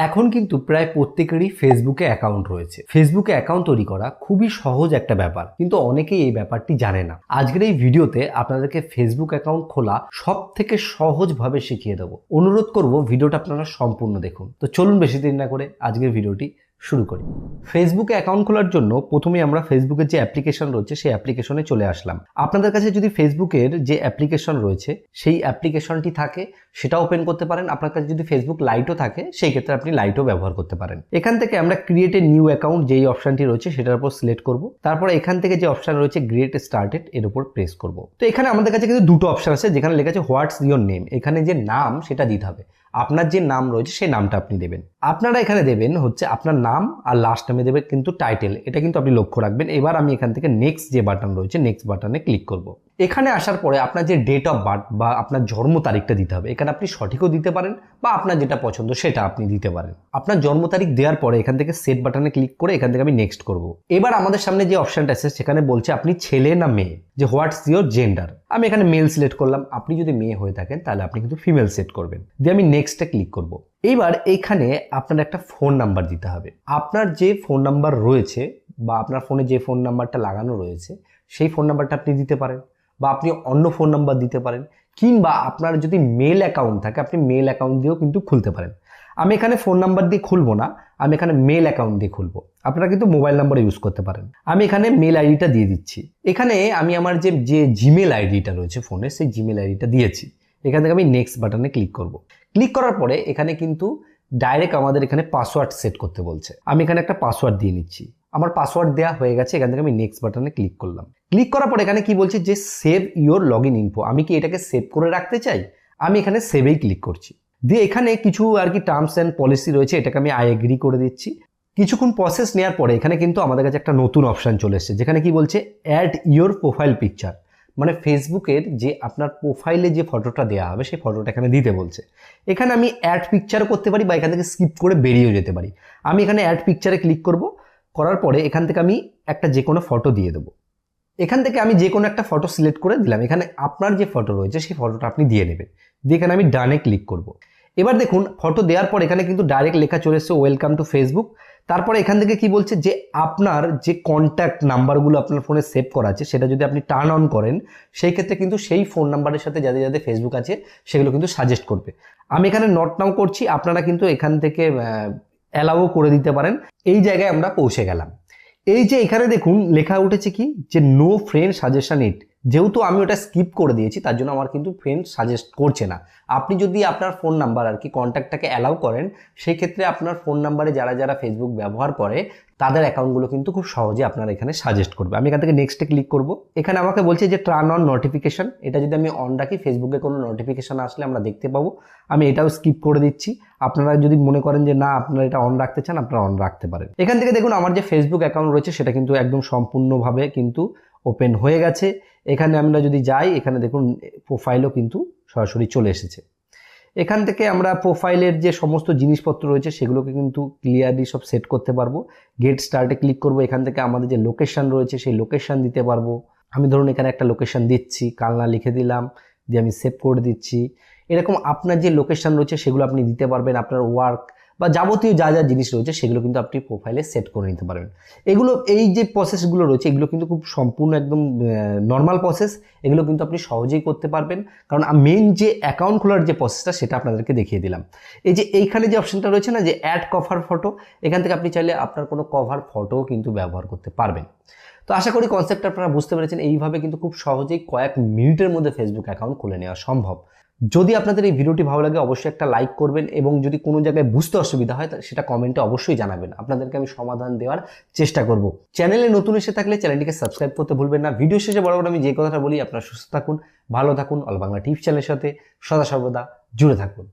এখন কিন্তু প্রায় প্রত্যেকেরই ফেসবুকে অ্যাকাউন্ট রয়েছে। ফেসবুকে অ্যাকাউন্ট তৈরি করা খুবই সহজ একটা ব্যাপার, কিন্তু অনেকেই এই ব্যাপারটি জানে না। আজকের এই ভিডিওতে আপনাদেরকে ফেসবুক অ্যাকাউন্ট খোলা সব থেকে সহজভাবে শিখিয়ে দেবো। অনুরোধ করব ভিডিওটা আপনারা সম্পূর্ণ দেখুন। তো চলুন বেশি দেরি না করে আজকের ভিডিওটি শুরু করি। ফেসবুকে অ্যাকাউন্ট খোলার জন্য প্রথমে আমরা ফেসবুকের যে অ্যাপ্লিকেশন রয়েছে সেই অ্যাপ্লিকেশনে চলে আসলাম। আপনাদের কাছে যদি ফেসবুকের যে অ্যাপ্লিকেশন রয়েছে সেই অ্যাপ্লিকেশনটি থাকে সেটা ওপেন করতে পারেন। আপনার কাছে যদি ফেসবুক লাইটও থাকে সেই ক্ষেত্রে আপনি লাইটও ব্যবহার করতে পারেন। এখান থেকে আমরা ক্রিয়েট এ নিউ অ্যাকাউন্ট যেই অপশনটি রয়েছে সেটার উপর সিলেক্ট করব। তারপরে এখান থেকে যে অপশন রয়েছে গেট স্টার্টেড এর উপর প্রেস করব। তো এখানে আমাদের কাছে কিন্তু দুটো অপশন আছে, যেখানে লেখা আছে হোয়াটস ইয়োর নেম। এখানে যে নাম সেটা দিতে হবে, আপনার যে নাম রয়েছে সেই নামটা আপনি দেবেন। আপনারা এখানে দেবেন হচ্ছে আপনার নাম আর লাস্ট নামে দেবেন কিন্তু টাইটেল, এটা কিন্তু আপনি লক্ষ্য রাখবেন। এবার আমি এখান থেকে নেক্সট যে বাটন রয়েছে নেক্সট বাটনে ক্লিক করব। এখানে আসার পরে আপনার যে ডেট অফ বার্থ বা আপনার জন্ম তারিখটা দিতে হবে। এখানে আপনি সঠিকও দিতে পারেন বা আপনার যেটা পছন্দ সেটা আপনি দিতে পারেন। আপনার জন্ম তারিখ দেওয়ার পরে এখান থেকে সেট বাটনে ক্লিক করে এখান থেকে আমি নেক্সট করব। এবার আমাদের সামনে যে অপশনটা আছে সেখানে বলছে আপনি ছেলে না মেয়ে, যে হোয়াটস ইয়োর জেন্ডার। আমি এখানে মেল সিলেক্ট করলাম। আপনি যদি মেয়ে হয়ে থাকেন তাহলে আপনি কিন্তু ফিমেল সেট করবেন, দিয়ে আমি নেক্সটে ক্লিক করব। এইবার এইখানে আপনার একটা ফোন নাম্বার দিতে হবে। আপনার যে ফোন নাম্বার রয়েছে বা আপনার ফোনে যে ফোন নাম্বারটা লাগানো রয়েছে সেই ফোন নাম্বারটা আপনি দিতে পারেন, বা আপনি অন্য ফোন নাম্বার দিতে পারেন, কিংবা আপনার যদি মেল অ্যাকাউন্ট থাকে আপনি মেল অ্যাকাউন্ট দিয়েও কিন্তু খুলতে পারেন। আমি এখানে ফোন নাম্বার দিয়ে খুলবো না, আমি এখানে মেল অ্যাকাউন্ট দিয়ে খুলবো। আপনারা কিন্তু মোবাইল নাম্বার ইউজ করতে পারেন। আমি এখানে মেল আইডিটা দিয়ে দিচ্ছি। এখানে আমি আমার যে জিমেল আইডিটা রয়েছে ফোনে সেই জিমেল আইডিটা দিয়েছি। এখান থেকে আমি নেক্সট বাটনে ক্লিক করব। ক্লিক করার পরে এখানে কিন্তু ডাইরেক্ট আমাদের এখানে পাসওয়ার্ড সেট করতে বলছে। আমি এখানে একটা পাসওয়ার্ড দিয়ে নিচ্ছি। আমার পাসওয়ার্ড দেওয়া হয়ে গেছে। এখান থেকে আমি নেক্সট বাটনে ক্লিক করলাম। ক্লিক করার পর এখানে কি বলছে যে save your log in info. আমি কি এটাকে সেভ করে রাখতে চাই? আমি এখানে সেভেই ক্লিক করছি। দিয়ে এখানে কিছু আর কি টার্মস অ্যান্ড পলিসি রয়েছে, এটাকে আমি আই এগ্রি করে দিচ্ছি। কিছুক্ষণ প্রসেস নেওয়ার পরে এখানে কিন্তু আমাদের কাছে একটা নতুন অপশন চলে এসেছে, যেখানে কি বলছে অ্যাড ইওর প্রোফাইল পিকচার। মানে ফেসবুকের যে আপনার প্রোফাইলে যে ফটোটা দেওয়া হবে সেই ফটোটা এখানে দিতে বলছে। এখানে আমি অ্যাড পিকচার করতে পারি বা এখান থেকে স্কিপ করে বেরিয়েও যেতে পারি। আমি এখানে অ্যাড পিকচারে ক্লিক করব। করার পরে এখান থেকে আমি একটা যে কোনো ফটো দিয়ে দেবো। এখান থেকে আমি যে কোনো একটা ফটো সিলেক্ট করে দিলাম। এখানে আপনার যে ফটো রয়েছে সেই ফটোটা আপনি দিয়ে নেবেন। দিয়ে এখানে আমি ডানে ক্লিক করব। এবার দেখুন ফটো দেওয়ার পর এখানে কিন্তু ডাইরেক্ট লেখা চলে এসেছে ওয়েলকাম টু ফেসবুক। তারপরে এখান থেকে কি বলছে যে আপনার যে কন্ট্যাক্ট নাম্বারগুলো আপনার ফোনে সেভ করা আছে সেটা যদি আপনি টার্ন অন করেন সেই ক্ষেত্রে কিন্তু সেই ফোন নাম্বারের সাথে যাদের যাদের ফেসবুক আছে সেগুলো কিন্তু সাজেস্ট করবে। আমি এখানে নট নাও করছি, আপনারা কিন্তু এখান থেকে অ্যালাউও করে দিতে পারেন। এই জায়গায় আমরা পৌঁছে গেলাম। এই যে এখানে দেখুন লেখা উঠেছে কি যে নো ফ্রেন্ড সাজেশন ইট। যেহেতু আমি ওটা স্কিপ করে দিয়েছি তার জন্য আমার কিন্তু ফ্রেন্ড সাজেস্ট করছে না। আপনি যদি আপনার ফোন নাম্বার আর কি কন্ট্যাক্টটাকে অ্যালাউ করেন সেই ক্ষেত্রে আপনার ফোন নাম্বারে যারা যারা ফেসবুক ব্যবহার করে তাদের অ্যাকাউন্টগুলো কিন্তু খুব সহজে আপনার এখানে সাজেস্ট করবে। আমি এখান থেকে নেক্সটে ক্লিক করব। এখানে আমাকে বলছে যে টার্ন অন নোটিফিকেশন। এটা যদি আমি অন রাখি ফেসবুকে কোনো নোটিফিকেশন আসলে আমরা দেখতে পাবো। আমি এটাও স্কিপ করে দিচ্ছি। আপনারা যদি মনে করেন যে না আপনারা এটা অন রাখতে চান আপনারা অন রাখতে পারেন। এখান থেকে দেখুন আমার যে ফেসবুক অ্যাকাউন্ট রয়েছে সেটা কিন্তু একদম সম্পূর্ণভাবে কিন্তু ওপেন হয়ে গেছে। এখানে আমরা যদি যাই এখানে দেখুন প্রোফাইলও কিন্তু সরাসরি চলে এসেছে। এখান থেকে আমরা প্রোফাইলের যে সমস্ত জিনিসপত্র রয়েছে সেগুলোকে কিন্তু ক্লিয়ারলি সব সেট করতে পারবো। গেট স্টার্টে ক্লিক করব। এখান থেকে আমাদের যে লোকেশন রয়েছে সেই লোকেশন দিতে পারবো। আমি ধরুন এখানে একটা লোকেশন দিচ্ছি, কালনা লিখে দিলাম, দিয়ে আমি সেভ করে দিচ্ছি। এরকম আপনার যে লোকেশন রয়েছে সেগুলো আপনি দিতে পারবেন। আপনার ওয়ার্ক বা যাবতীয় যা যা জিনিস রয়েছে সেগুলো কিন্তু আপনি প্রোফাইলে সেট করে নিতে পারবেন। এগুলো এই যে প্রসেসগুলো রয়েছে এগুলো কিন্তু খুব সম্পূর্ণ একদম নর্মাল প্রসেস। এগুলো কিন্তু আপনি সহজেই করতে পারবেন, কারণ মেন যে অ্যাকাউন্ট খোলার যে প্রসেসটা সেটা আপনাদেরকে দেখিয়ে দিলাম। এই যে এইখানে যে অপশনটা রয়েছে না যে অ্যাড কভার ফটো, এখান থেকে আপনি চাইলে আপনার কোনো কভার ফটোও কিন্তু ব্যবহার করতে পারবেন। তো আশা করি কনসেপ্ট আপনারা বুঝতে পেরেছেন। এইভাবে কিন্তু খুব সহজেই কয়েক মিনিটের মধ্যে ফেসবুক অ্যাকাউন্ট খুলে নেওয়া সম্ভব। যদি আপনাদের এই ভিডিওটি ভালো লাগে অবশ্যই একটা লাইক করবেন, এবং যদি কোনো জায়গায় বুঝতে অসুবিধা হয় সেটা কমেন্টে অবশ্যই জানাবেন। আপনাদেরকে আমি সমাধান দেওয়ার চেষ্টা করব। চ্যানেলে নতুন এসে থাকলে চ্যানেলটিকে সাবস্ক্রাইব করতে ভুলবেন না। ভিডিও শেষে বরাবর আমি যে কথাটা বলি, আপনারা সুস্থ থাকুন, ভালো থাকুন, অল বাংলা টিপস চ্যানেলের সাথে সদা সর্বদা জুড়ে থাকুন।